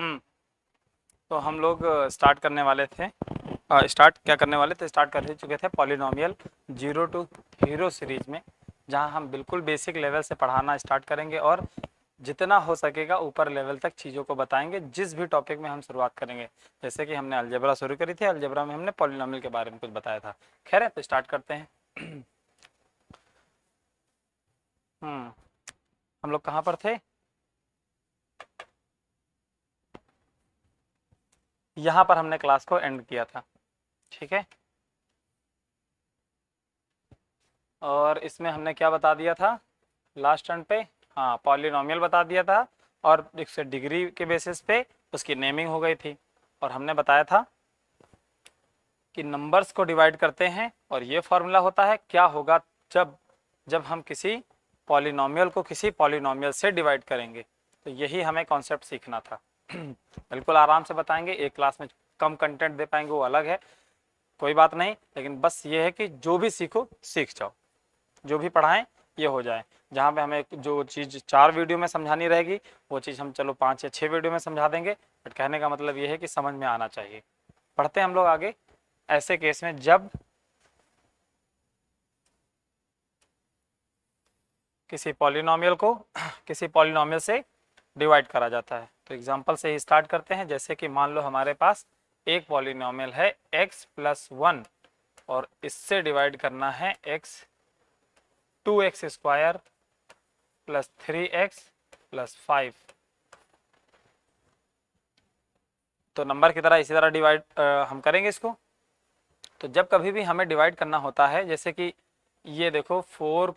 हम्म तो हम लोग स्टार्ट करने वाले थे। स्टार्ट कर ही चुके थे polynomial zero to hero series में, जहां हम बिल्कुल बेसिक लेवल से पढ़ाना स्टार्ट करेंगे और जितना हो सकेगा ऊपर लेवल तक चीज़ों को बताएंगे जिस भी टॉपिक में हम शुरुआत करेंगे। जैसे कि हमने अलजेब्रा शुरू करी थी, अलजेब्रा में हमने पॉलिनोमियल के बारे में कुछ बताया था। खैर है, तो स्टार्ट करते हैं। हम्म हम लोग कहाँ पर थे? यहाँ पर हमने क्लास को एंड किया था। ठीक है, और इसमें हमने क्या बता दिया था लास्ट टर्न पे? हाँ, पॉलिनोमियल बता दिया था और इससे डिग्री के बेसिस पे उसकी नेमिंग हो गई थी। और हमने बताया था कि नंबर्स को डिवाइड करते हैं और ये फॉर्मूला होता है क्या होगा जब जब हम किसी पॉलिनोमियल को किसी पॉलिनोमियल से डिवाइड करेंगे। तो यही हमें कॉन्सेप्ट सीखना था। बिल्कुल आराम से बताएंगे, एक क्लास में कम कंटेंट दे पाएंगे वो अलग है, कोई बात नहीं, लेकिन बस ये है कि जो भी सीखो सीख जाओ, जो भी पढ़ाएं ये हो जाए। जहाँ पे हमें जो चीज़ 4 वीडियो में समझानी रहेगी वो चीज़ हम चलो 5 या 6 वीडियो में समझा देंगे, बट कहने का मतलब ये है कि समझ में आना चाहिए। पढ़ते हैं हम लोग आगे। ऐसे केस में जब किसी पॉलिनोमियल को किसी पॉलिनोमियल से डिवाइड करा जाता है, तो एग्जांपल से ही स्टार्ट करते हैं। जैसे कि मान लो हमारे पास एक पॉलिनोमियल है x प्लस 1 और इससे डिवाइड करना है x 2x square plus 3x plus 5। तो नंबर की तरह इसी तरह डिवाइड हम करेंगे इसको। तो जब कभी भी हमें डिवाइड करना होता है, जैसे कि ये देखो 4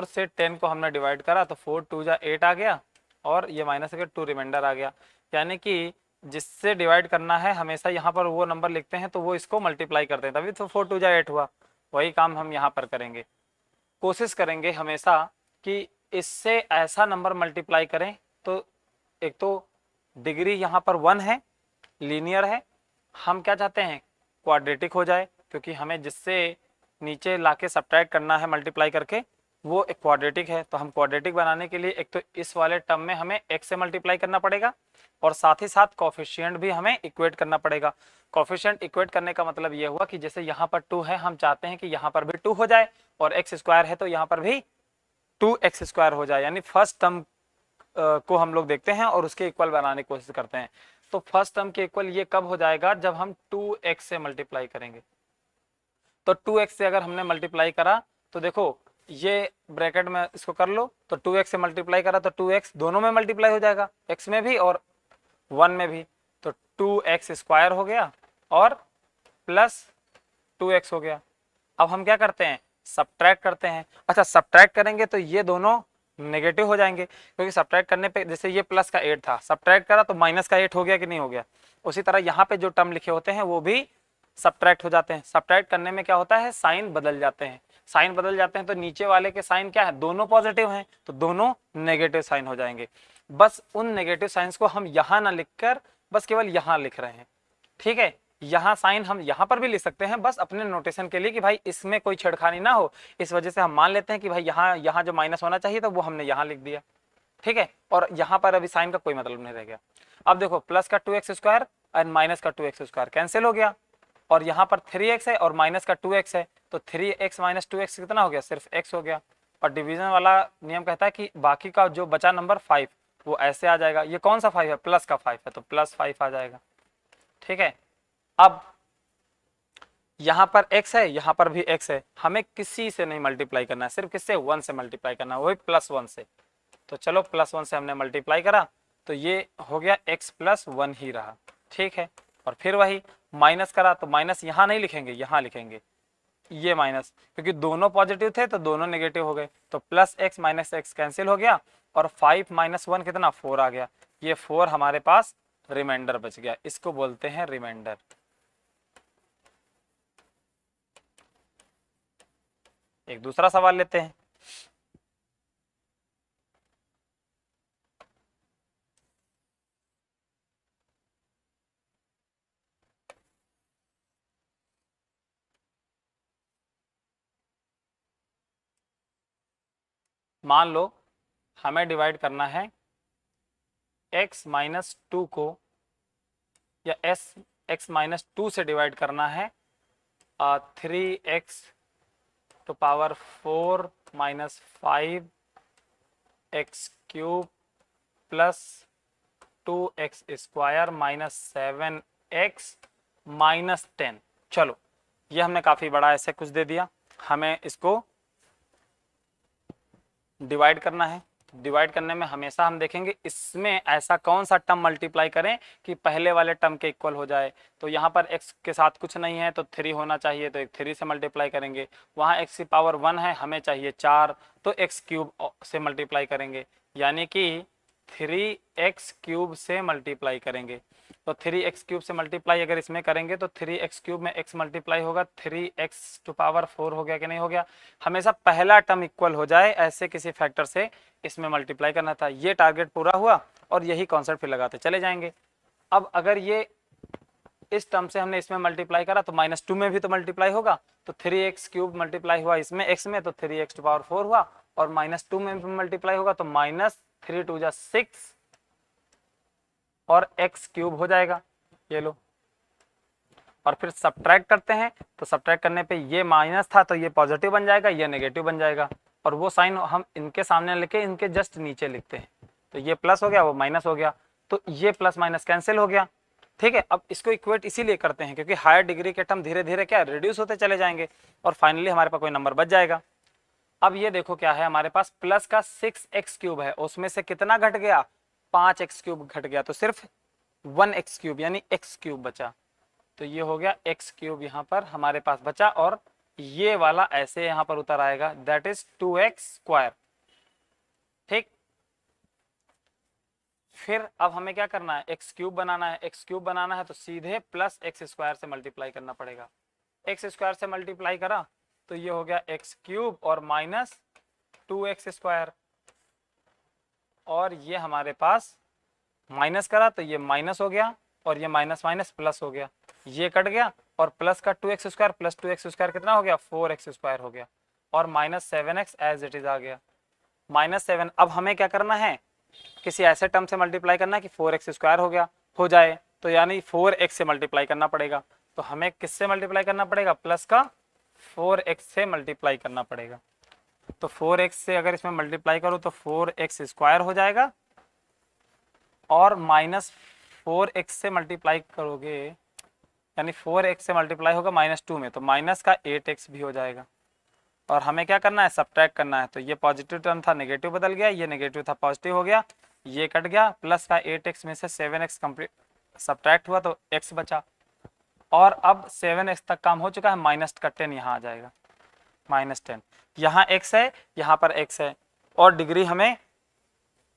से 10 को हमने डिवाइड करा तो 4 2 जा 8 आ गया और ये माइनस करके 2 रिमाइंडर आ गया। यानी कि जिससे डिवाइड करना है हमेशा यहाँ पर वो नंबर लिखते हैं तो वो इसको मल्टीप्लाई करते हैं, तभी तो 4 2 जा 8 हुआ। वही काम हम यहाँ पर करेंगे। कोशिश करेंगे हमेशा कि इससे ऐसा नंबर मल्टीप्लाई करें तो एक तो डिग्री यहाँ पर 1 है, लीनियर है। हम क्या चाहते हैं क्वाड्रेटिक हो जाए, क्योंकि हमें जिससे नीचे लाके सब्ट्रैक्ट करना है मल्टीप्लाई करके वो एक क्वाड्रेटिक है। तो हम क्वाड्रेटिक बनाने के लिए एक तो इस वाले टर्म में हमें x से मल्टीप्लाई करना पड़ेगा और साथ ही साथ कोफिशिएंट भी हमें इक्वेट करना पड़ेगा। कोफिशिएंट इक्वेट करने का मतलब ये हुआ कि जैसे यहाँ पर 2 है, हम चाहते हैं कि यहाँ पर भी 2 हो जाए, और x स्क्वायर है तो यहाँ पर भी 2x स्क्वायर हो जाए। यानी फर्स्ट टर्म को हम लोग देखते हैं और उसके इक्वल बनाने की कोशिश करते हैं। तो फर्स्ट टर्म के इक्वल ये कब हो जाएगा? जब हम 2x से मल्टीप्लाई करेंगे। तो 2x से अगर हमने मल्टीप्लाई करा तो देखो ये ब्रैकेट में इसको कर लो, तो 2x से मल्टीप्लाई करा तो 2x दोनों में मल्टीप्लाई हो जाएगा, x में भी और 1 में भी। तो 2x स्क्वायर हो गया और प्लस 2x हो गया। अब हम क्या करते हैं सब्ट्रैक्ट करते हैं। अच्छा, सब्ट्रैक्ट करेंगे तो ये दोनों नेगेटिव हो जाएंगे, क्योंकि सब्ट्रैक्ट करने पे जैसे ये प्लस का 8 था, सब्ट्रैक्ट करा तो माइनस का 8 हो गया कि नहीं हो गया। उसी तरह यहाँ पे जो टर्म लिखे होते हैं वो भी सब्ट्रैक्ट हो जाते हैं। सब्ट्रैक्ट करने में क्या होता है साइन बदल जाते हैं। साइन बदल जाते हैं तो नीचे वाले के साइन क्या है, दोनों पॉजिटिव हैं तो दोनों नेगेटिव साइन हो जाएंगे। बस उन नेगेटिव साइंस को हम यहाँ ना लिखकर बस केवल यहाँ लिख रहे हैं। ठीक है, यहाँ साइन हम यहाँ पर भी लिख सकते हैं बस अपने नोटेशन के लिए कि भाई इसमें कोई छेड़खानी ना हो, इस वजह से हम मान लेते हैं कि भाई यहाँ यहाँ जो माइनस होना चाहिए था वो हमने यहाँ लिख दिया। ठीक है, और यहाँ पर अभी साइन का कोई मतलब नहीं रह गया। अब देखो प्लस का 2x स्क्वायर और माइनस का 2x स्क्वायर कैंसिल हो गया, और यहाँ पर 3x है और माइनस का 2x है, तो 3x माइनस 2x कितना हो गया, सिर्फ x हो गया। और डिवीजन वाला नियम कहता है कि बाकी का जो बचा नंबर 5 वो ऐसे आ जाएगा। ये कौन सा 5 है, प्लस का 5 है तो प्लस 5 आ जाएगा। ठीक है, अब यहाँ पर x है, यहाँ पर भी x है, हमें किसी से नहीं मल्टीप्लाई करना है, सिर्फ किससे 1 से मल्टीप्लाई करना है, वही प्लस 1 से। तो चलो प्लस 1 से हमने मल्टीप्लाई करा तो ये हो गया x प्लस 1 ही रहा। ठीक है, और फिर वही माइनस करा तो माइनस यहाँ नहीं लिखेंगे, यहाँ लिखेंगे ये माइनस, क्योंकि दोनों पॉजिटिव थे तो दोनों नेगेटिव हो गए। तो plus x minus x cancel हो गया और 5 माइनस 1 कितना 4 आ गया। ये 4 हमारे पास रिमाइंडर बच गया, इसको बोलते हैं रिमाइंडर। एक दूसरा सवाल लेते हैं। मान लो हमें डिवाइड करना है x माइनस टू को या x माइनस टू से डिवाइड करना है 3x to power 4 minus 5x cube plus 2x square minus 7x minus 10। चलो ये हमने काफ़ी बड़ा ऐसे कुछ दे दिया, हमें इसको डिवाइड करना है। डिवाइड करने में हमेशा हम देखेंगे इसमें ऐसा कौन सा टर्म मल्टीप्लाई करें कि पहले वाले टर्म के इक्वल हो जाए। तो यहाँ पर x के साथ कुछ नहीं है तो 3 होना चाहिए, तो एक 3 से मल्टीप्लाई करेंगे। वहाँ x की पावर 1 है, हमें चाहिए 4, तो x क्यूब से मल्टीप्लाई करेंगे, यानी कि 3x क्यूब से मल्टीप्लाई करेंगे। तो 3x क्यूब से मल्टीप्लाई अगर इसमें करेंगे तो 3x क्यूब में x मल्टीप्लाई होगा, 3x टू पावर 4 हो गया कि नहीं हो गया। हमेशा पहला टर्म इक्वल हो जाए ऐसे किसी फैक्टर से इसमें मल्टीप्लाई करना था। ये टारगेट पूरा हुआ और यही कॉन्सेप्ट फिर लगाते चले जाएंगे। अब अगर ये इस टर्म से हमने इसमें मल्टीप्लाई करा तो -2 में भी तो मल्टीप्लाई होगा, तो 3x क्यूब मल्टीप्लाई हुआ इसमें x में तो 3x टू पावर 4 हुआ, और -2 में भी मल्टीप्लाई होगा तो -3 टू जा 6 और x क्यूब हो जाएगा। ये लो, और फिर सब्ट्रैक्ट करते हैं तो सब्ट्रैक्ट करने पे ये माइनस था तो ये पॉजिटिव बन जाएगा, ये नेगेटिव बन जाएगा, और वो साइन हम इनके सामने लेके इनके जस्ट नीचे लिखते हैं। तो ये प्लस हो गया, वो माइनस हो गया, तो ये प्लस माइनस कैंसिल हो गया। ठीक है, अब इसको इक्वेट इसीलिए करते हैं क्योंकि हायर डिग्री के टर्म धीरे धीरे क्या रिड्यूस होते चले जाएंगे और फाइनली हमारे पास कोई नंबर बच जाएगा। अब ये देखो क्या है, हमारे पास प्लस का 6x क्यूब है, उसमें से कितना घट गया, 5x क्यूब घट गया, तो सिर्फ 1x क्यूब यानी x क्यूब बचा। तो ये हो गया x क्यूब यहाँ पर हमारे पास बचा, और ये वाला ऐसे यहाँ पर उतर आएगा, दैट इज 2x स्क्वायर। ठीक, फिर अब हमें क्या करना है, x क्यूब बनाना है। x क्यूब बनाना है तो सीधे प्लस x स्क्वायर से मल्टीप्लाई करना पड़ेगा। x स्क्वायर से मल्टीप्लाई करा तो ये हो गया x क्यूब और माइनस 2x स्क्वायर, और ये हमारे पास माइनस करा तो ये माइनस हो गया, और ये माइनस माइनस प्लस हो गया, ये कट गया, और प्लस का 2x square plus 2x square कितना हो गया, 4x स्क्वायर हो गया, और minus 7x as it is आ गया, -7। अब हमें क्या करना है, किसी ऐसे टर्म से मल्टीप्लाई करना है कि 4x स्क्वायर हो गया हो जाए, तो यानी 4x से मल्टीप्लाई करना पड़ेगा। तो हमें किससे मल्टीप्लाई करना पड़ेगा, प्लस का 4x से मल्टीप्लाई करना पड़ेगा। तो 4x से अगर इसमें मल्टीप्लाई करो तो 4x स्क्वायर हो जाएगा, और -4x से मल्टीप्लाई करोगे यानी 4x से मल्टीप्लाई होगा -2 में, तो माइनस का 8x भी हो जाएगा। और हमें क्या करना है, सब्ट्रैक्ट करना है। तो ये पॉजिटिव टर्म था नेगेटिव बदल गया, ये नेगेटिव था पॉजिटिव हो गया, ये कट गया, प्लस का 8x में से 7x कंप्लीट सब्ट्रैक्ट हुआ तो x बचा, और अब 7x तक काम हो चुका है, माइनस का 10 यहाँ आ जाएगा, -10। यहाँ x है, यहाँ पर x है, और डिग्री हमें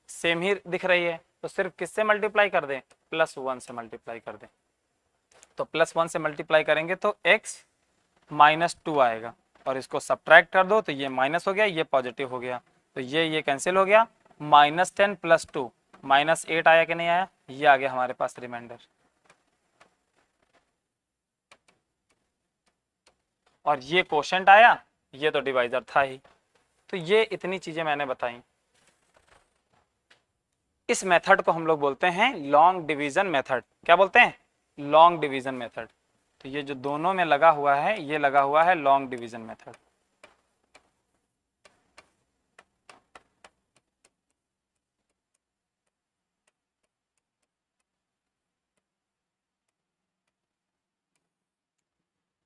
सेम ही दिख रही है, तो सिर्फ किससे मल्टीप्लाई कर दें, +1 से मल्टीप्लाई कर दें। तो +1 से मल्टीप्लाई करेंगे तो x -2 आएगा, और इसको सब्ट्रैक्ट कर दो तो ये माइनस हो गया, ये पॉजिटिव हो गया, तो ये कैंसिल हो गया, -10 + 2 -8 आया कि नहीं आया, ये आ गया हमारे पास रिमाइंडर। और ये कोशेंट आया, ये तो डिवाइजर था ही। तो ये इतनी चीजें मैंने बताई। इस मेथड को हम लोग बोलते हैं लॉन्ग डिवीजन मेथड। क्या बोलते हैं, लॉन्ग डिवीजन मेथड। तो ये जो दोनों में लगा हुआ है, ये लगा हुआ है long division method.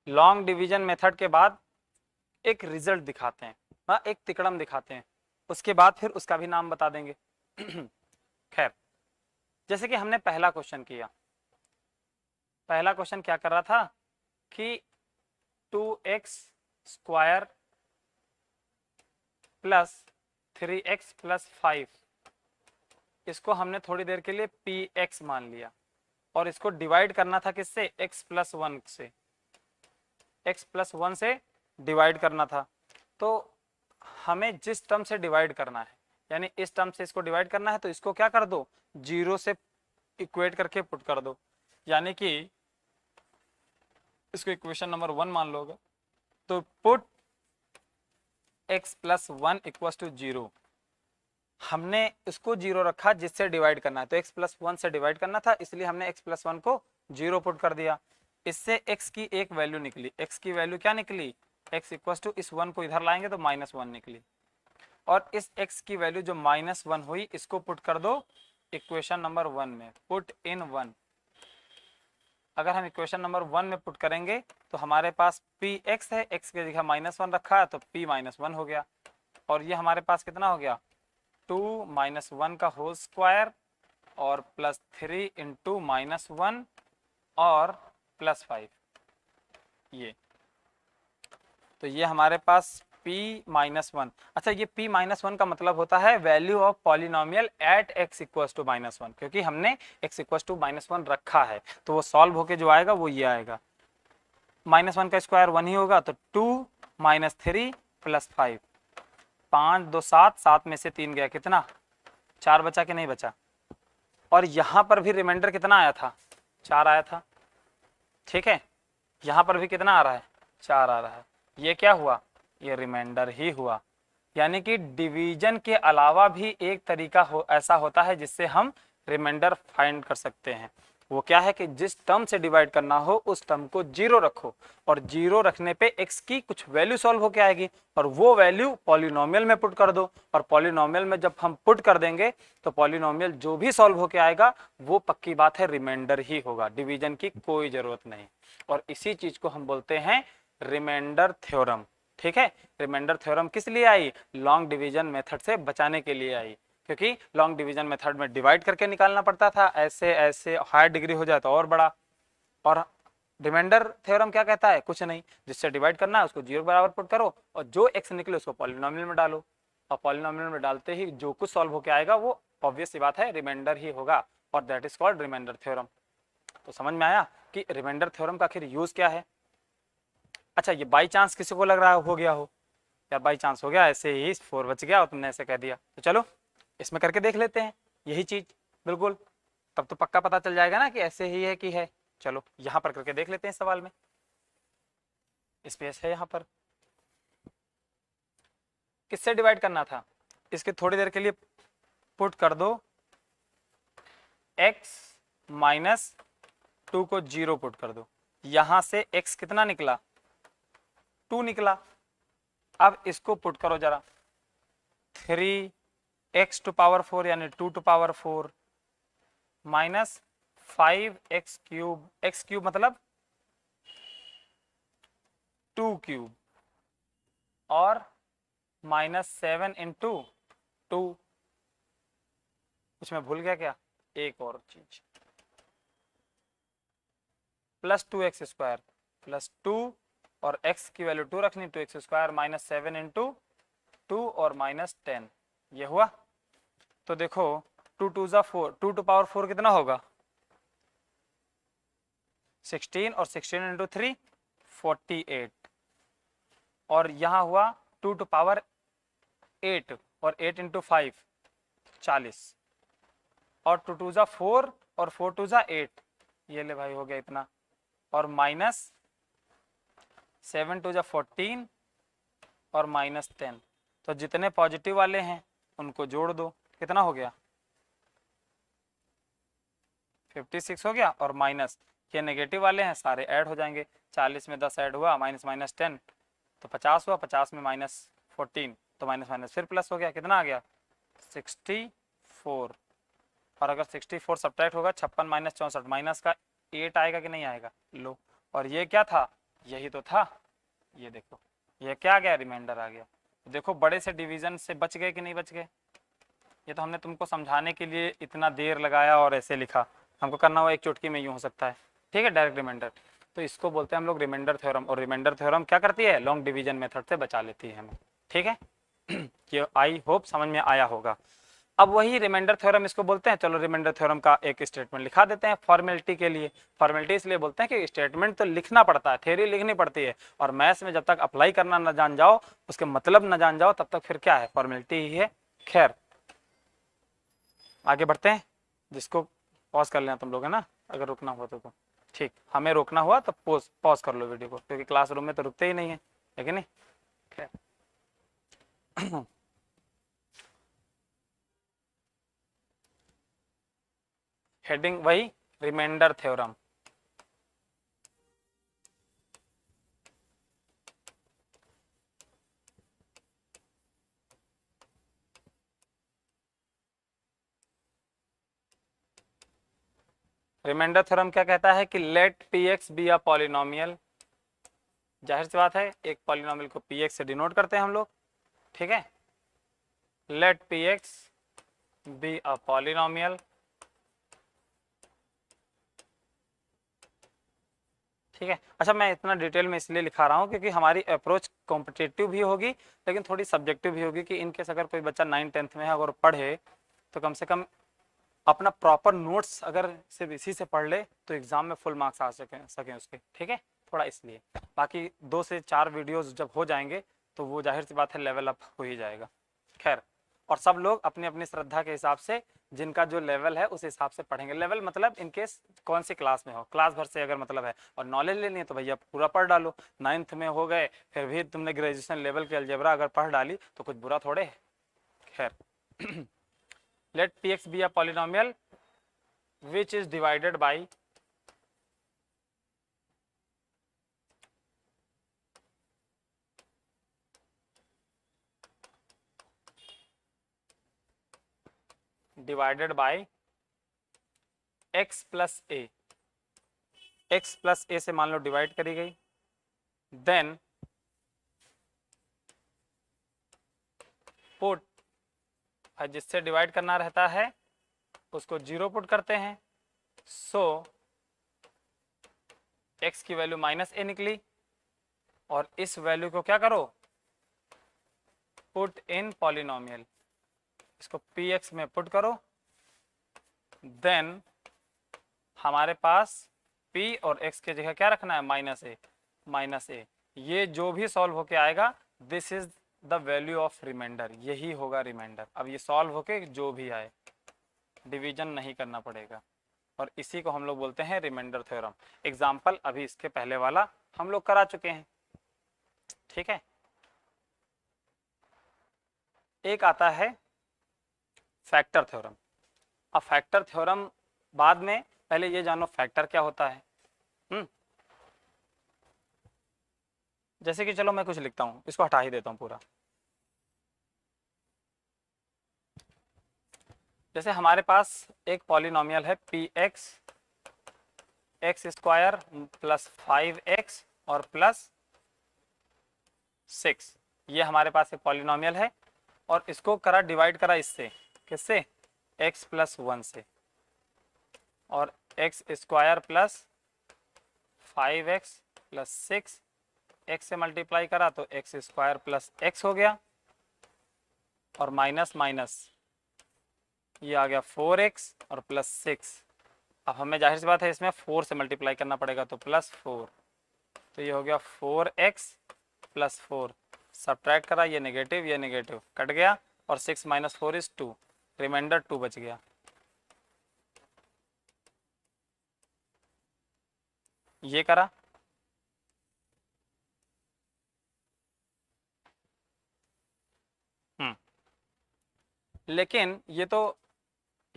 Long division method के बाद एक रिजल्ट दिखाते हैं, हाँ एक तिकड़म दिखाते हैं, उसके बाद फिर उसका भी नाम बता देंगे। खैर, जैसे कि हमने पहला क्वेश्चन किया, पहला क्वेश्चन क्या कर रहा था कि 2x स्क्वायर प्लस 3x + 5, इसको हमने थोड़ी देर के लिए px मान लिया, और इसको डिवाइड करना था किससे, x + 1 से, x + 1 से डिवाइड करना था। तो हमें जिस टर्म से डिवाइड करना है, यानी इस टर्म से इसको डिवाइड करना है, तो इसको क्या कर दो, 0 से इक्वेट करके पुट कर दो, यानी कि इसको इक्वेशन नंबर 1 मान लोगे। तो पुट x + 1 = 0, हमने इसको 0 रखा जिससे डिवाइड करना है, तो x प्लस 1 से डिवाइड करना था, इसलिए हमने x प्लस 1 को 0 पुट कर दिया। इससे x की एक वैल्यू निकली, x की वैल्यू क्या निकली, x इक्वल टू इस 1 को इधर लाएंगे तो -1 निकली, और इस x की वैल्यू जो -1 हुई इसको पुट कर दो इक्वेशन नंबर 1 में, पुट इन 1। अगर हम इक्वेशन नंबर 1 में पुट करेंगे तो हमारे पास px है, x की जगह -1 रखा है तो p -1 हो गया, और ये हमारे पास कितना हो गया 2 - 1 का होल स्क्वायर और +3 इंटू -1 और +5, ये तो ये हमारे पास p -1। अच्छा, ये p -1 का मतलब होता है value of polynomial at x equals to -1, क्योंकि हमने x इक्वल्स टू -1 रखा है, तो वो सॉल्व होके जो आएगा वो ये आएगा, -1 का स्क्वायर 1 ही होगा, तो 2 - 3 +5, 5 2 7, 7 में से 3 गया, कितना 4 बचा कि नहीं बचा, और यहाँ पर भी रिमाइंडर कितना आया था 4 आया था, ठीक है, यहाँ पर भी कितना आ रहा है 4 आ रहा है, ये क्या हुआ, ये रिमाइंडर ही हुआ। यानी कि डिवीजन के अलावा भी एक तरीका ऐसा होता है जिससे हम रिमाइंडर फाइंड कर सकते हैं। वो क्या है कि जिस टर्म से डिवाइड करना हो उस टर्म को 0 रखो, और 0 रखने पे x की कुछ वैल्यू सॉल्व होके आएगी, और वो वैल्यू पॉलिनोमियल में पुट कर दो, और पॉलिनोमियल में जब हम पुट कर देंगे तो पॉलिनोमियल जो भी सॉल्व होके आएगा वो पक्की बात है रिमाइंडर ही होगा, डिवीजन की कोई जरूरत नहीं। और इसी चीज को हम बोलते हैं रिमाइंडर थ्योरम। ठीक है, रिमाइंडर थ्योरम किस लिए आई, लॉन्ग डिवीजन मेथड से बचाने के लिए आई, क्योंकि लॉन्ग डिवीजन मेथड में डिवाइड करके निकालना पड़ता था, ऐसे ऐसे हायर डिग्री हो जाए तो और बड़ा, और रिमाइंडर थ्योरम क्या कहता है, कुछ नहीं, जिससे डिवाइड करना है उसको 0 बराबर पुट करो, और जो x निकले उसको पॉलिनोमियल में डालो, और पॉलिनोमियल में डालते ही जो कुछ सॉल्व होकर आएगा वो ऑब्वियस सी बात है रिमाइंडर ही होगा, और that is called remainder theorem. तो समझ में आया कि रिमाइंडर थ्योरम का आखिर यूज क्या है। अच्छा, ये बाई चांस किसी को लग रहा हो गया हो, या बाई चांस हो गया, ऐसे ही 4 बच गया और तुमने ऐसे कह दिया, तो चलो इसमें करके देख लेते हैं यही चीज, बिल्कुल तब तो पक्का पता चल जाएगा ना कि ऐसे ही है कि है। चलो यहां पर करके देख लेते हैं, सवाल में स्पेस है, यहां पर किससे डिवाइड करना था, इसके थोड़ी देर के लिए पुट कर दो x -2 को 0 पुट कर दो, यहां से x कितना निकला 2 निकला, अब इसको पुट करो जरा, 3x टू पावर 4 यानी 2 to power 4 -5x cube, x cube मतलब 2 क्यूब, और -7 इंटू 2, उसमें भूल गया क्या, एक और चीज, +2x स्क्वायर +2, और x की वैल्यू 2 रखनी, 2x स्क्वायर -7 इंटू 2 और -10, ये हुआ। तो देखो 2 2 जा 4, 2 टू पावर 4 कितना होगा 16, और 16 इंटू 3 48, और यहाँ हुआ 2 टू पावर 8, और 8 इंटू 5 40, और 2 2 जा 4 और 4 2 जा 8, ये ले भाई हो गया इतना, और -7 2 जा 14 और -10, तो जितने पॉजिटिव वाले हैं उनको जोड़ दो, कितना हो गया 56 हो गया, और माइनस ये नेगेटिव वाले हैं सारे ऐड हो जाएंगे, 40 में 10 ऐड हुआ, -10 तो 50 हुआ, 50 में -14 तो माइनस फिर प्लस हो गया, कितना आ गया 64, और अगर 64 सब्ट्रैक्ट होगा 56 - 64 माइनस का 8 आएगा कि नहीं आएगा, लो, और ये क्या था, यही तो था, ये देखो ये क्या आ गया, रिमाइंडर आ गया। देखो बड़े से डिवीजन से बच गए कि नहीं बच गए, ये तो हमने तुमको समझाने के लिए इतना देर लगाया और ऐसे लिखा, हमको करना हुआ एक चुटकी में यूँ हो सकता है, ठीक है, डायरेक्ट रिमाइंडर, तो इसको बोलते हैं हम लोग रिमाइंडर थ्योरम, और रिमाइंडर थ्योरम क्या करती है, लॉन्ग डिवीजन मेथड से बचा लेती है हमें, ठीक है। ये आई होप समझ में आया होगा। अब वही रिमाइंडर थ्योरम इसको बोलते हैं, चलो रिमाइंडर थ्योरम का एक स्टेटमेंट लिखा देते हैं फॉर्मेलिटी के लिए, फॉर्मेलिटी इसलिए बोलते हैं कि स्टेटमेंट तो लिखना पड़ता है, थ्योरी लिखनी पड़ती है, और मैथ्स में जब तक अप्लाई करना न जान जाओ, उसके मतलब न जान जाओ, तब तक फिर क्या है, फॉर्मेलिटी ही है। खैर आगे बढ़ते हैं, जिसको पॉज कर लेना तुम लोग, है ना, अगर रुकना हुआ तो ठीक, हमें रोकना हुआ तो पॉज कर लो वीडियो को, क्योंकि क्लासरूम में तो रुकते ही नहीं है कि नहीं। खैर हेडिंग वही रिमाइंडर थ्योरम। रिमाइंडर थ्योरम क्या कहता है कि let P X be a polynomial, जाहिर सी बात है एक पॉलिनोमियल को पी एक्स से डिनोट करते हैं हम लोग, ठीक है। Let P X be a polynomial, ठीक है। अच्छा, मैं इतना डिटेल में इसलिए लिखा रहा हूँ क्योंकि हमारी अप्रोच कॉम्पिटेटिव भी होगी लेकिन थोड़ी सब्जेक्टिव भी होगी कि इनकेस अगर कोई बच्चा 9th-10th में है अगर पढ़े तो कम से कम अपना प्रॉपर नोट्स अगर सिर्फ इसी से पढ़ ले तो एग्जाम में फुल मार्क्स आ सकें उसके, ठीक है। थोड़ा इसलिए बाकी 2 से 4 वीडियोस जब हो जाएंगे तो वो जाहिर सी बात है लेवल अप हो ही जाएगा। खैर, और सब लोग अपनी अपनी श्रद्धा के हिसाब से जिनका जो लेवल है उस हिसाब से पढ़ेंगे। लेवल मतलब इनकेस कौन सी क्लास में हो, क्लास भर से अगर मतलब है और नॉलेज लेनी है तो भैया पूरा पढ़ डालो। 9th में हो गए फिर भी तुमने ग्रेजुएशन लेवल की अलजेब्रा अगर पढ़ डाली तो कुछ बुरा थोड़े है। खैर, let px be a polynomial which is divided by x plus a, x plus a से मान लो डिवाइड करी गई, देन पुट, जिससे डिवाइड करना रहता है उसको 0 पुट करते हैं, सो x की वैल्यू -a निकली और इस वैल्यू को क्या करो, पुट इन पॉलिनोमियल, इसको px में पुट करो, देन हमारे पास p और x की जगह क्या रखना है, -a, ये जो भी सॉल्व होके आएगा this is the value of remainder, यही होगा रिमाइंडर। अब ये सॉल्व होके जो भी आए डिवीजन नहीं करना पड़ेगा और इसी को हम लोग बोलते हैं रिमाइंडर थ्योरम। एग्जाम्पल अभी इसके पहले वाला हम लोग करा चुके हैं, ठीक है। एक आता है फैक्टर थ्योरम। अब फैक्टर थ्योरम बाद में, पहले ये जानो फैक्टर क्या होता है। जैसे कि चलो मैं कुछ लिखता हूं, इसको हटा ही देता हूं पूरा। जैसे हमारे पास एक पॉलिनोमियल है P x x square plus 5x और प्लस 6, ये हमारे पास एक पॉलिनोमियल है और इसको करा डिवाइड करा इससे, किससे, x प्लस 1 से, और x square plus 5x plus 6 x से मल्टीप्लाई करा तो एक्स स्क्वायर प्लस x हो गया और माइनस माइनस ये आ गया 4x और प्लस 6। अब हमें जाहिर सी बात है इसमें 4 से मल्टीप्लाई करना पड़ेगा तो प्लस 4, तो ये हो गया 4x प्लस 4, सब्ट्रैक्ट करा, ये नेगेटिव कट गया और 6 माइनस 4 इज 2, रिमाइंडर 2 बच गया। ये करा, लेकिन ये तो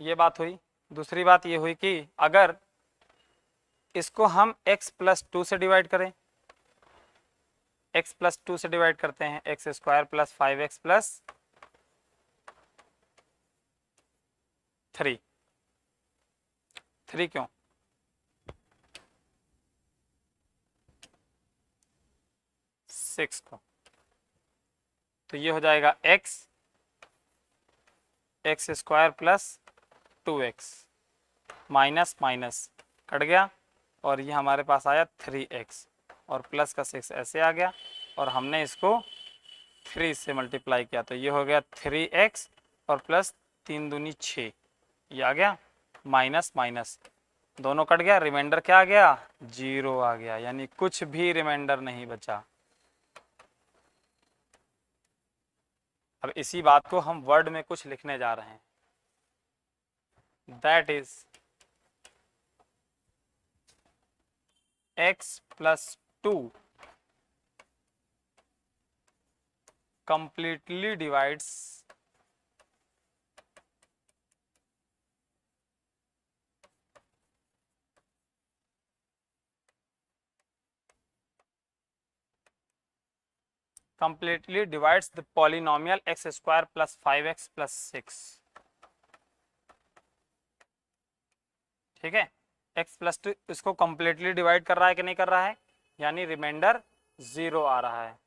ये बात हुई। दूसरी बात ये हुई कि अगर इसको हम x प्लस 2 से डिवाइड करें, x प्लस 2 से डिवाइड करते हैं, x square plus 5x plus 3 क्यों, सिक्स को, तो ये हो जाएगा x square plus 2x minus minus cut गया और ये हमारे पास आया 3x और प्लस का 6 ऐसे आ गया और हमने इसको 3 से मल्टीप्लाई किया तो ये हो गया 3x और प्लस 3 दूनी 6, ये आ गया, माइनस माइनस दोनों कट गया, रिमाइंडर क्या आ गया, 0 आ गया, यानी कुछ भी रिमाइंडर नहीं बचा। अब इसी बात को हम वर्ड में कुछ लिखने जा रहे हैं, that is x plus 2 completely divides completely divides the polynomial x square plus 5x plus 6। ठीक है, x प्लस 2 इसको कंप्लीटली डिवाइड कर रहा है कि नहीं कर रहा है, यानी रिमाइंडर 0 आ रहा है।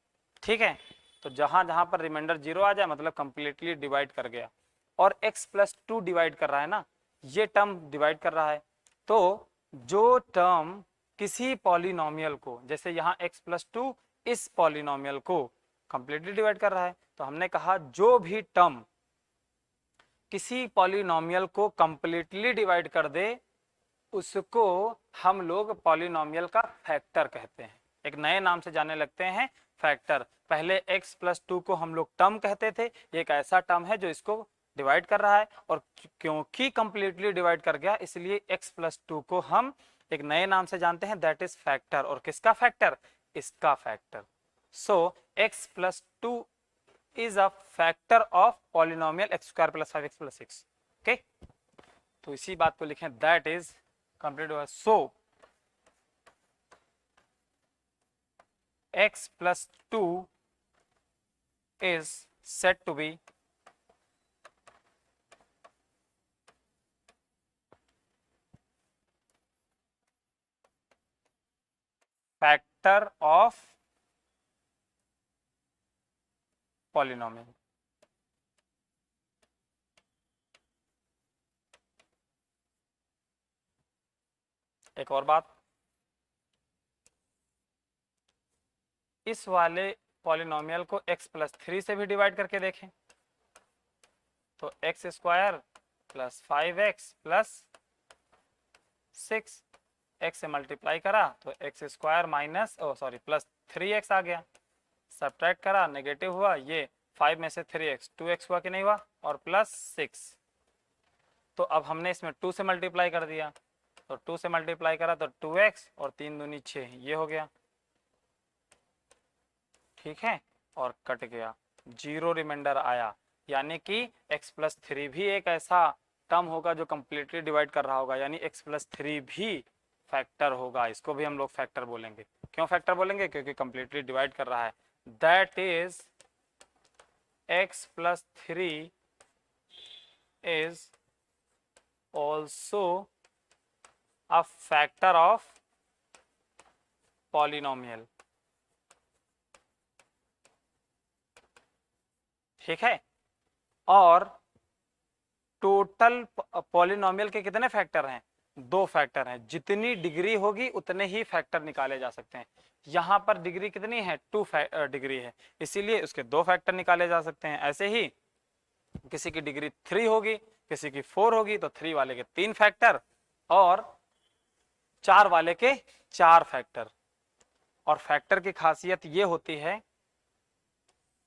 ठीक है, तो जहां जहां पर रिमाइंडर 0 आ जाए मतलब कंप्लीटली डिवाइड कर गया। और x प्लस 2 डिवाइड कर रहा है ना, ये टर्म डिवाइड कर रहा है। तो जो टर्म किसी पॉलिनोमियल को, जैसे यहाँ x प्लस 2 इस पॉलिनोमियल को कंप्लीटली डिवाइड कर रहा है, तो हमने कहा जो भी टर्म किसी पॉलिनोमियल को कंप्लीटली डिवाइड कर दे उसको हम लोग पॉलिनोमियल का फैक्टर कहते हैं। एक नए नाम से जाने लगते हैं, फैक्टर। पहले x प्लस 2 को हम लोग टर्म कहते थे, ये एक ऐसा टर्म है जो इसको डिवाइड कर रहा है, और क्योंकि कंप्लीटली डिवाइड कर गया इसलिए x प्लस 2 को हम एक नए नाम से जानते हैं, दैट इज फैक्टर। और किसका फैक्टर, इसका factor. So x plus 2 is a factor of polynomial x square plus 5x plus 6। Okay, तो इसी बात को लिखें, दैट इज कंप्लीट हुआ। So x plus 2 is said to be factor of polynomial। एक और बात, इस वाले पॉलिनोमियल को x प्लस 3 से भी डिवाइड करके देखें, तो x square plus 5x plus 6, x से मल्टीप्लाई करा तो x square minus plus 3x आ गया, सब्ट्रैक्ट करा नेगेटिव हुआ, ये 5 में से 3x 2x हुआ कि नहीं हुआ, और प्लस 6। तो अब हमने इसमें 2 से मल्टीप्लाई कर दिया, तो 2 से मल्टीप्लाई करा तो 2x और 3 दूनी 6, ये हो गया। ठीक है, और कट गया, 0 रिमाइंडर आया, यानी कि x प्लस 3 भी एक ऐसा टर्म होगा जो कंप्लीटली डिवाइड कर रहा होगा, यानी x प्लस 3 भी फैक्टर होगा। इसको भी हम लोग फैक्टर बोलेंगे। क्यों फैक्टर बोलेंगे, क्योंकि कंप्लीटली डिवाइड कर रहा है। That is x plus 3 is also a factor of polynomial. ठीक है, और टोटल पॉलिनोमियल के कितने फैक्टर हैं, 2 फैक्टर हैं। जितनी डिग्री होगी उतने ही फैक्टर निकाले जा सकते हैं। यहाँ पर डिग्री कितनी है, 2 डिग्री है, इसीलिए उसके 2 फैक्टर निकाले जा सकते हैं। ऐसे ही किसी की डिग्री 3 होगी, किसी की 4 होगी, तो 3 वाले के 3 फैक्टर और 4 वाले के 4 फैक्टर। और फैक्टर की खासियत ये होती है,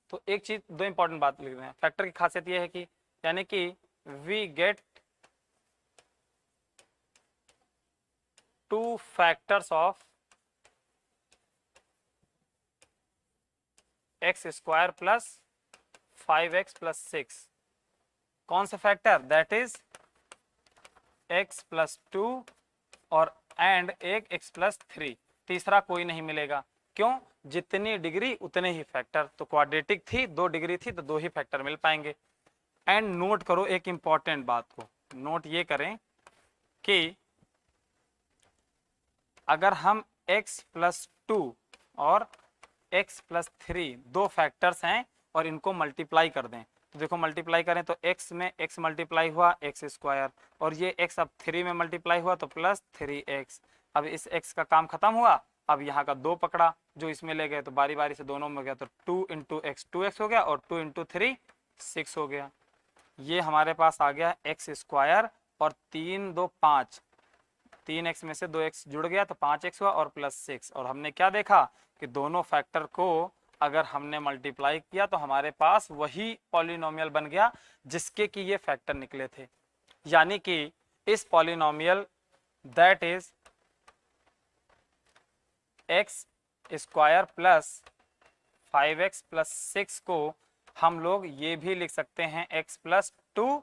तो एक चीज, 2 इंपॉर्टेंट बात लिख रहे हैं। फैक्टर की खासियत ये है कि यानी कि we get 2 factors of X square plus 5x plus 6। कौन सा factor, that is x plus 2 और एंड एक x प्लस 3, तीसरा कोई नहीं मिलेगा। क्यों, जितनी डिग्री उतने ही फैक्टर। तो क्वाड्रेटिक थी, 2 डिग्री थी, तो 2 ही फैक्टर मिल पाएंगे। एंड नोट करो एक इंपॉर्टेंट बात को, नोट ये करें कि अगर हम x प्लस 2 और x प्लस 3 2 फैक्टर्स हैं और इनको मल्टीप्लाई कर दें, तो देखो मल्टीप्लाई करें तो x में x मल्टीप्लाई हुआ x स्क्वायर, और ये x अब 3 में मल्टीप्लाई हुआ तो प्लस 3x। अब इस x का काम खत्म हुआ, अब यहाँ का 2 पकड़ा जो इसमें ले गए, तो बारी बारी से दोनों में हो गया, तो 2 इंटू एक्स 2x हो गया, और 2 इंटू 3 6 हो गया। ये हमारे पास आ गया एक्स स्क्वायर, और 3 2 5, 3x में से 2x जुड़ गया तो 5x हुआ, और प्लस 6। और हमने क्या देखा कि दोनों फैक्टर को अगर हमने मल्टीप्लाई किया तो हमारे पास वही पॉलिनोमियल बन गया जिसके कि ये फैक्टर निकले थे। यानी कि इस polynomial that is x square plus 5x plus 6 को हम लोग ये भी लिख सकते हैं x plus 2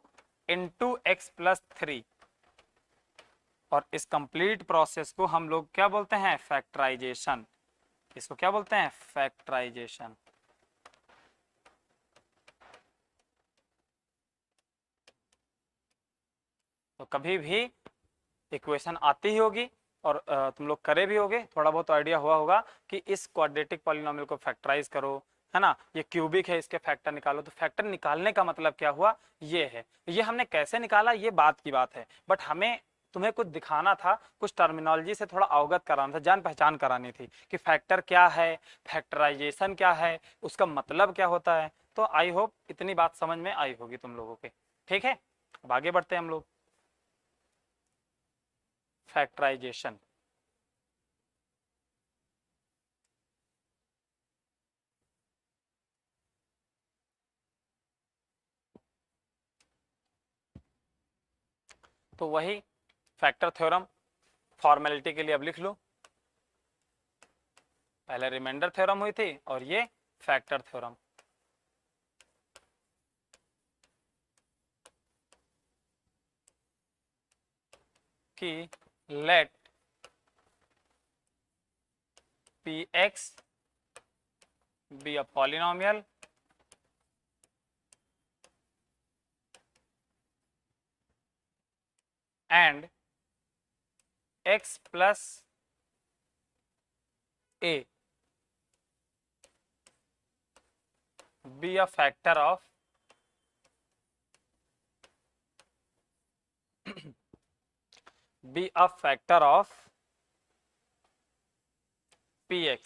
into x plus 3। और इस कंप्लीट प्रोसेस को हम लोग क्या बोलते हैं, फैक्टराइजेशन। इसको क्या बोलते हैं, फैक्टराइजेशन। तो कभी भी इक्वेशन आती ही होगी और तुम लोग करे भी होगे, थोड़ा बहुत आइडिया हुआ होगा कि इस क्वाड्रेटिक पॉलिनोमियल को फैक्टराइज करो, है ना, ये क्यूबिक है इसके फैक्टर निकालो। तो फैक्टर निकालने का मतलब क्या हुआ, ये है। ये हमने कैसे निकाला ये बात की बात है, बट हमें तुम्हें कुछ दिखाना था, कुछ टर्मिनोलॉजी से थोड़ा अवगत कराना था, जान पहचान करानी थी कि फैक्टर क्या है, फैक्टराइजेशन क्या है, उसका मतलब क्या होता है। तो आई होप इतनी बात समझ में आई होगी तुम लोगों के। ठीक है, अब आगे बढ़ते हैं हम लोग। फैक्टराइजेशन, तो वही फैक्टर थ्योरम फॉर्मेलिटी के लिए अब लिख लो। पहले रिमाइंडर थ्योरम हुई थी और ये फैक्टर थ्योरम। कि late px be a polynomial and x plus a be a factor of be a factor of px।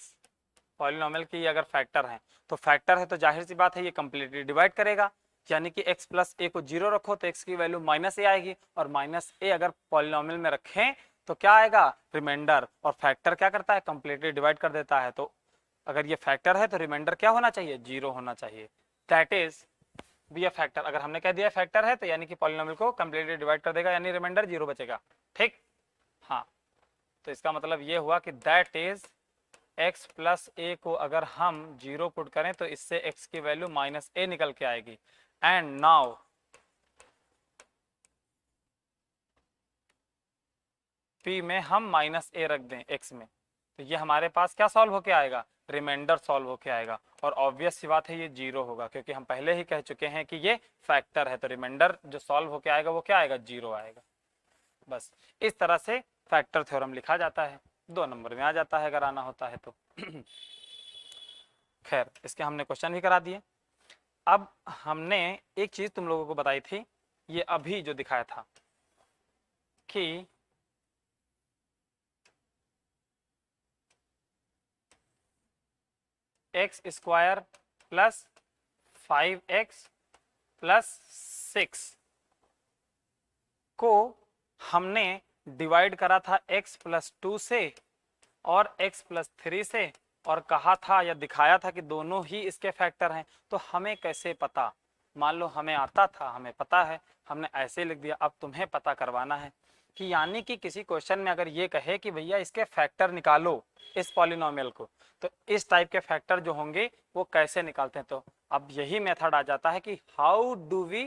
Polynomial की अगर फैक्टर है तो फैक्टर है तो जाहिर सी बात है ये कंप्लीटली डिवाइड करेगा, यानी कि x प्लस ए को जीरो रखो तो x की वैल्यू माइनस ए आएगी, और माइनस ए अगर पॉलिनोमियल में रखें तो क्या आएगा, रिमाइंडर। और फैक्टर क्या करता है, कंप्लीटली डिवाइड कर देता है। तो अगर ये फैक्टर है तो रिमाइंडर क्या होना चाहिए, जीरो होना चाहिए। That is be a factor. अगर हमने कह दिया फैक्टर है तो यानी कि पॉलिनोमियल को कंप्लीटली डिवाइड कर देगा, यानी रिमाइंडर जीरो बचेगा। ठीक, हाँ, तो इसका मतलब ये हुआ कि दैट इज x प्लस ए को अगर हम जीरो पुट करें तो इससे x की वैल्यू माइनस ए निकल के आएगी। एंड नाउ p में हम माइनस ए रख दें x में, तो ये हमारे पास क्या सॉल्व होके आएगा, रिमाइंडर सॉल्व होके आएगा। और ऑब्वियस सी बात है ये जीरो होगा, क्योंकि हम पहले ही कह चुके हैं कि ये फैक्टर है, तो रिमाइंडर जो सॉल्व होके आएगा वो क्या आएगा, जीरो आएगा। बस इस तरह से फैक्टर थ्योरम लिखा जाता है, 2 नंबर में आ जाता है अगर आना होता है तो। खैर, इसके हमने क्वेश्चन भी करा दिए। अब हमने एक चीज तुम लोगों को बताई थी, ये अभी जो दिखाया था कि x square plus 5x plus 6 को हमने डिवाइड करा था x प्लस 2 से और x प्लस 3 से, और कहा था या दिखाया था कि दोनों ही इसके फैक्टर हैं। तो हमें कैसे पता, मान लो हमें आता था, हमें पता है, हमने ऐसे लिख दिया। अब तुम्हें पता करवाना है कि यानी कि किसी क्वेश्चन में अगर ये कहे कि भैया इसके फैक्टर निकालो इस पॉलिनोमियल को, तो इस टाइप के फैक्टर जो होंगे वो कैसे निकालते हैं। तो अब यही मेथड आ जाता है कि how do we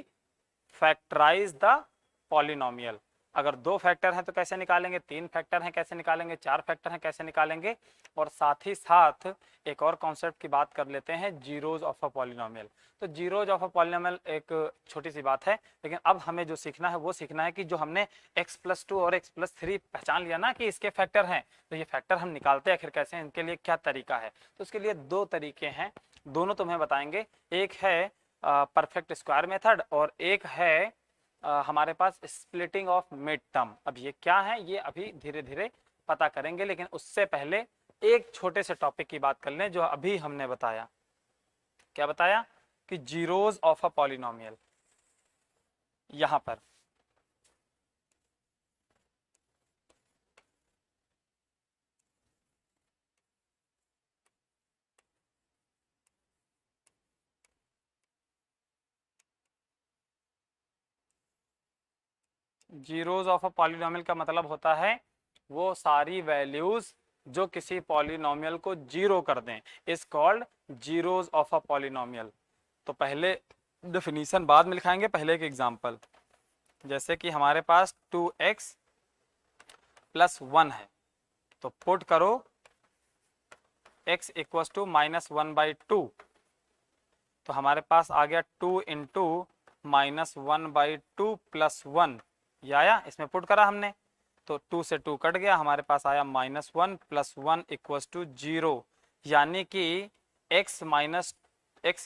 factorize the polynomial. अगर 2 फैक्टर हैं तो कैसे निकालेंगे, 3 फैक्टर हैं कैसे निकालेंगे, 4 फैक्टर हैं कैसे निकालेंगे। और साथ ही साथ एक और कॉन्सेप्ट की बात कर लेते हैं, जीरोज ऑफ अ पॉलिनोमियल। तो जीरोज ऑफ अ पॉलिनोमियल एक छोटी सी बात है, लेकिन अब हमें जो सीखना है वो सीखना है कि जो हमने x प्लस 2 और x प्लस 3 पहचान लिया ना कि इसके फैक्टर हैं, तो ये फैक्टर हम निकालते हैं आखिर कैसे हैं, इनके लिए क्या तरीका है। तो उसके लिए 2 तरीके हैं, दोनों तुम्हें बताएंगे। एक है परफेक्ट स्क्वायर मेथड और एक है हमारे पास स्प्लिटिंग ऑफ मिड टर्म। अब ये क्या है ये अभी धीरे धीरे पता करेंगे, लेकिन उससे पहले एक छोटे से टॉपिक की बात कर लें जो अभी हमने बताया। क्या बताया कि जीरोज ऑफ अ पॉलिनोमियल, यहां पर जीरोज ऑफ अ पॉलिनोमियल का मतलब होता है वो सारी वैल्यूज जो किसी पॉलिनोमियल को जीरो कर दें, is called zeros of a polynomial. तो पहले डेफिनीशन बाद में लिखाएंगे, पहले एक एग्जांपल। जैसे कि हमारे पास 2x प्लस 1 है, तो पुट करो x इक्वल टू -1/2, तो हमारे पास आ गया 2 इंटू -1/2 प्लस 1, ये आया, इसमें पुट करा हमने तो 2 से 2 कट गया, हमारे पास आया -1 + 1 = 0, यानी कि x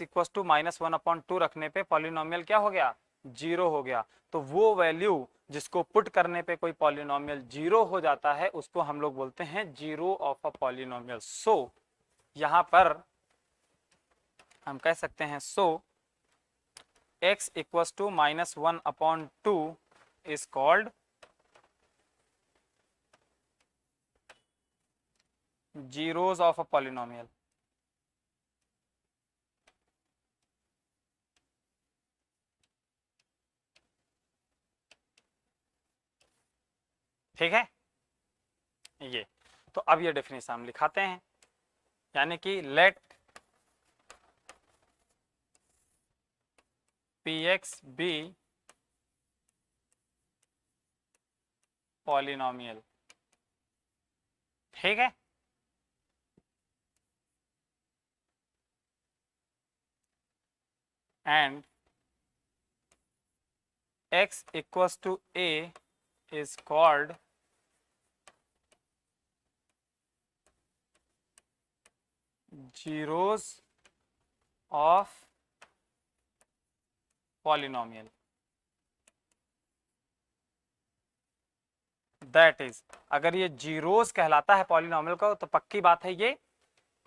इक्वल्स टू -1/2 रखने पे पॉलिनोमियल क्या हो गया, 0 हो गया। तो वो वैल्यू जिसको पुट करने पे कोई पॉलिनोमियल 0 हो जाता है उसको हम लोग बोलते हैं zero of a polynomial. So यहाँ पर हम कह सकते हैं x equals to -1/2 is called zeros of a polynomial। ठीक है ये, तो अब ये डेफिनेशन हम लिखाते हैं, यानी कि लेट px बी पॉलिनोमियल। ठीक है, and x equals to a is called zeros of polynomial। That is, अगर ये जीरोस कहलाता है पॉलिनोमियल का तो पक्की बात है ये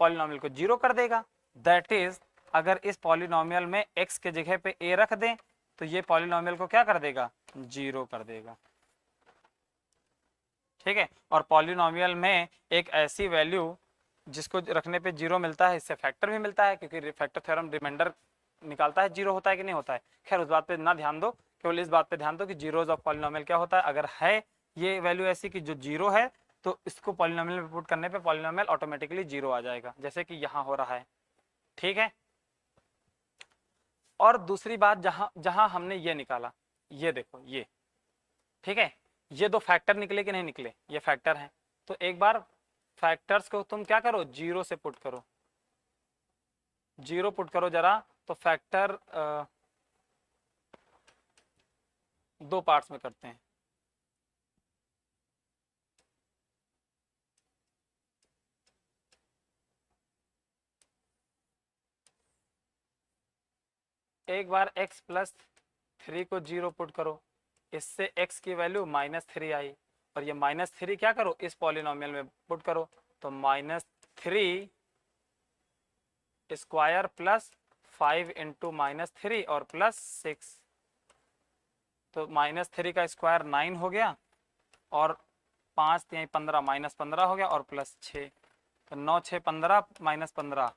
पॉलिनोमियल को जीरो कर देगा। दैट इज, अगर इस पॉलिनोमियल में x के जगह पे a रख दें तो ये पॉलिनोमियल को क्या कर देगा, जीरो कर देगा। ठीक है, और पॉलिनोमियल में एक ऐसी वैल्यू जिसको रखने पे जीरो मिलता है, इससे फैक्टर भी मिलता है, क्योंकि फैक्टर थ्योरम रिमाइंडर निकालता है जीरो होता है कि नहीं होता है। खैर उस बात पे ना ध्यान दो, केवल इस बात पे ध्यान दो कि जीरोज ऑफ पॉलिनोमियल क्या होता है। अगर है ये वैल्यू ऐसी कि जो जीरो है तो इसको पॉलिनोमियल में पुट करने पे पॉलिनोमियल ऑटोमेटिकली जीरो आ जाएगा, जैसे कि यहाँ हो रहा है। ठीक है, और दूसरी बात जहां जहां हमने ये निकाला, ये देखो ये, ठीक है, ये दो फैक्टर निकले कि नहीं निकले, ये फैक्टर हैं। तो एक बार फैक्टर्स को तुम क्या करो, जीरो से पुट करो, जीरो पुट करो जरा, तो फैक्टर दो पार्ट्स में करते हैं। एक बार x + 3 को जीरो पुट करो, इससे x की वैल्यू -3 आई, और ये -3 क्या करो, इस पॉलिनोमियल में पुट करो, तो -3 स्क्वायर + 5 × -3 और +6, तो -3 का स्क्वायर 9 हो गया, और 5 3 15 -15 हो गया, और +6, तो 9 6 15 -15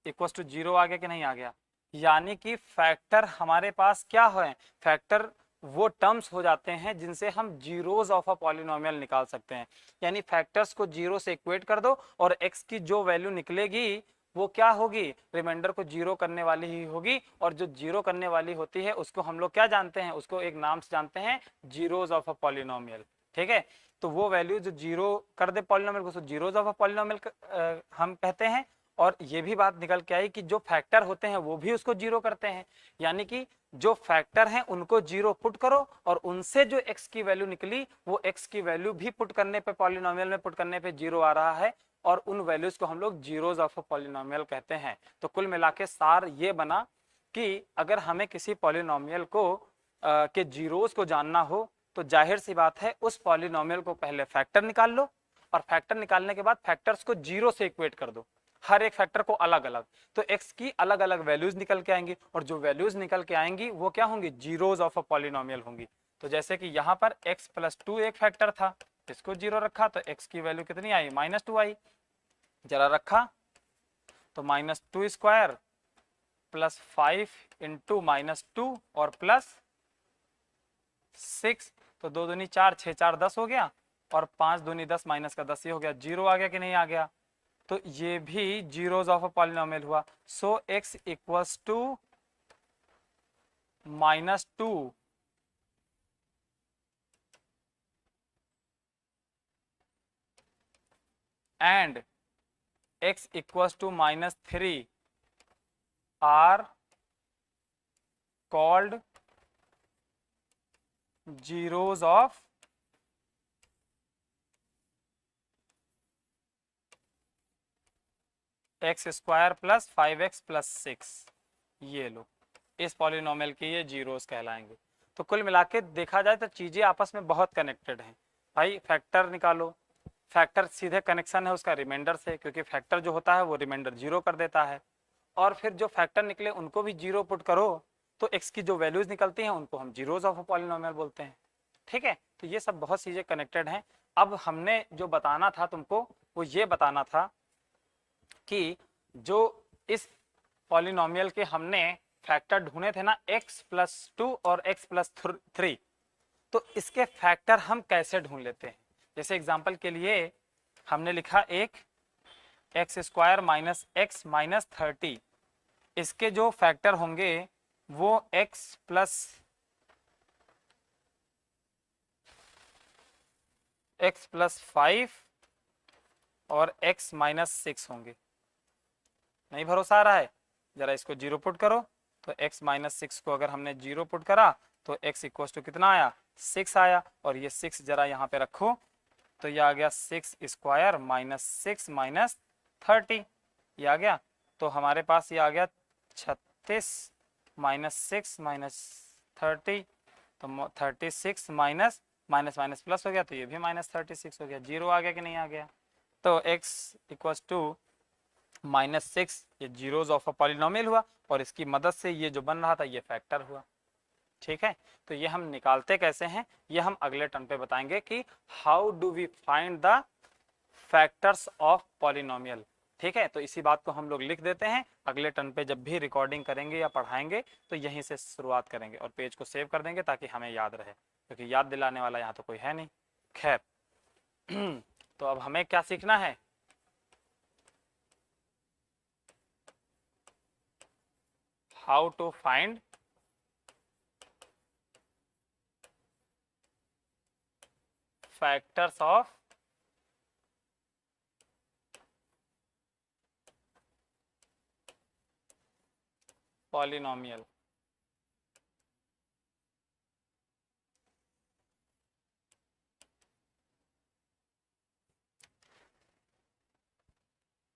इक्वल टू जीरो आ गया कि नहीं आ गया। यानी कि फैक्टर हमारे पास क्या है, फैक्टर वो टर्म्स हो जाते हैं जिनसे हम जीरोज ऑफ अ पॉलिनोमियल निकाल सकते हैं। यानी फैक्टर्स को जीरो से इक्वेट कर दो और x की जो वैल्यू निकलेगी वो क्या होगी, रिमाइंडर को जीरो करने वाली ही होगी, और जो जीरो करने वाली होती है उसको हम लोग क्या जानते हैं, उसको एक नाम से जानते हैं, जीरोज ऑफ अ पॉलिनोमियल। ठीक है, तो वो वैल्यू जो जीरो कर दे पॉलिनोमियल को, उसको जीरोज ऑफ अ पॉलिनोमियल हम कहते हैं। और ये भी बात निकल के आई कि जो फैक्टर होते हैं वो भी उसको जीरो करते हैं, यानी कि जो फैक्टर हैं उनको जीरो पुट करो और उनसे जो x की वैल्यू निकली वो x की वैल्यू भी पुट करने पे, पॉलिनोमियल में पुट करने पे जीरो आ रहा है, और उन वैल्यूज को हम लोग जीरोज ऑफ अ पॉलिनोमियल कहते हैं। तो कुल मिला के सार ये बना कि अगर हमें किसी पॉलिनोमियल को के जीरोज को जानना हो तो जाहिर सी बात है उस पॉलिनोमियल को पहले फैक्टर निकाल लो, और फैक्टर निकालने के बाद फैक्टर्स को जीरो से इक्वेट कर दो, हर एक फैक्टर को अलग अलग, तो x की अलग अलग वैल्यूज निकल के आएंगी, और जो वैल्यूज निकल के आएंगी वो क्या होंगी, जीरोज ऑफ अ पॉलिनोमियल होंगी। तो जैसे कि यहाँ पर x + 2 एक फैक्टर था, इसको जीरो रखा तो x की वैल्यू कितनी आई, -2 आई, जरा रखा तो -2 स्क्वायर + 5 × -2 और +6, तो 2 दूनी 4 6 4 10 हो गया, और 5 दूनी 10 -10 ये हो गया, जीरो आ गया कि नहीं आ गया। तो ये भी जीरोज ऑफ अ पॉलिनोमियल हुआ। So x equals to -2 and x equals to -3 are called zeros of X square plus 5x plus 6, ये लो, इस पॉलिनोमियल के ये जीरोस कहलाएंगे। तो कुल मिला के देखा जाए तो चीजें आपस में बहुत कनेक्टेड हैं। भाई फैक्टर निकालो, फैक्टर सीधे कनेक्शन है उसका रिमाइंडर से, क्योंकि फैक्टर जो होता है वो रिमाइंडर जीरो कर देता है, और फिर जो फैक्टर निकले उनको भी जीरो पुट करो तो एक्स की जो वैल्यूज निकलती हैं उनको हम जीरोज ऑफ अ पॉलिनोमियल बोलते हैं। ठीक है, तो ये सब बहुत चीजें कनेक्टेड हैं। अब हमने जो बताना था तुमको वो ये बताना था कि जो इस पॉलिनोमियल के हमने फैक्टर ढूंढे थे ना x+2 और x+3, तो इसके फैक्टर हम कैसे ढूंढ लेते हैं। जैसे एग्जांपल के लिए हमने लिखा एक x² माइनस x माइनस 30, इसके जो फैक्टर होंगे वो x+5 और x-6 होंगे। नहीं भरोसा आ रहा है, जरा इसको जीरो पुट करो। तो x-6 को अगर हमने जीरो पुट करा तो x इक्वल टू कितना आया, 6 आया, और ये 6 जरा यहाँ पे रखो तो ये आ गया 6² माइनस 6 माइनस 30, ये आ गया। तो हमारे पास ये आ गया 36 माइनस 6 माइनस 30, तो 36 माइनस माइनस माइनस प्लस हो गया, तो ये भी माइनस 36 हो गया। जीरो आ गया कि नहीं आ गया। तो x इक्वल टू -6, ये जीरोज ऑफ अ पॉलिनोमियल हुआ, और इसकी मदद से ये जो बन रहा था ये फैक्टर हुआ। ठीक है, तो ये हम निकालते कैसे हैं ये हम अगले टर्म पे बताएंगे कि how do we find the factors of polynomial. ठीक है, तो इसी बात को हम लोग लिख देते हैं, अगले टर्न पे जब भी रिकॉर्डिंग करेंगे या पढ़ाएंगे तो यहीं से शुरुआत करेंगे, और पेज को सेव कर देंगे ताकि हमें याद रहे, क्योंकि याद दिलाने वाला यहाँ तो कोई है नहीं। खैर तो अब हमें क्या सीखना है, how to find factors of polynomial.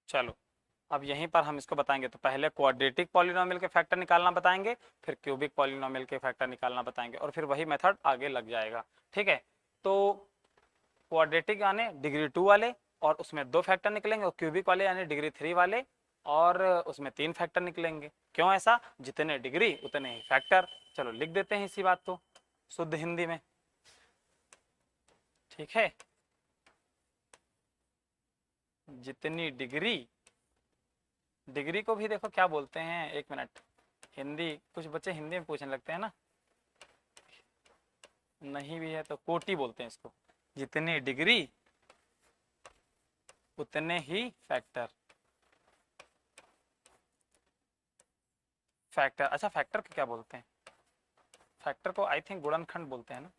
चलो अब यहीं पर हम इसको बताएंगे, तो पहले क्वाड्रेटिक पॉलिनोमियल के फैक्टर निकालना बताएंगे, फिर क्यूबिक पॉलिनोमियल के फैक्टर निकालना बताएंगे, और फिर वही मेथड आगे लग जाएगा। ठीक है, तो क्वाड्रेटिक यानी डिग्री 2 वाले, और उसमें 2 फैक्टर निकलेंगे, और क्यूबिक वाले यानी डिग्री 3 वाले, और उसमें 3 फैक्टर निकलेंगे। क्यों ऐसा, जितने डिग्री उतने ही फैक्टर। चलो लिख देते हैं इसी बात को शुद्ध हिंदी में। ठीक है, जितनी डिग्री, डिग्री को भी देखो क्या बोलते हैं, एक मिनट, हिंदी कुछ बच्चे हिंदी में पूछने लगते हैं ना, नहीं भी है तो कोटि बोलते हैं इसको। जितनी डिग्री उतने ही फैक्टर। फैक्टर, अच्छा फैक्टर को क्या बोलते हैं, फैक्टर को आई थिंक गुणनखंड बोलते हैं ना,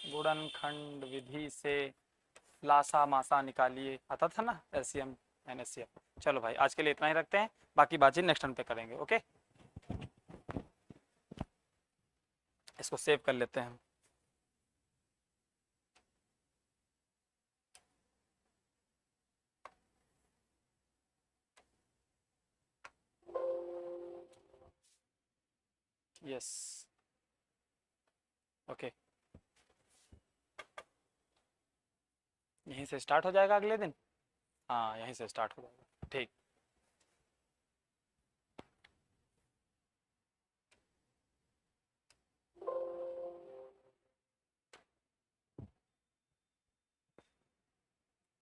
गुणनखंड विधि से लासा मासा निकालिए आता था ना, एलसीएम एनएससीएम। चलो भाई आज के लिए इतना ही रखते हैं, बाकी बातचीत नेक्स्ट टाइम पे करेंगे। ओके, इसको सेव कर लेते हैं। यस, ओके, यहीं से स्टार्ट हो जाएगा अगले दिन। हाँ यहीं से स्टार्ट हो जाएगा, ठीक।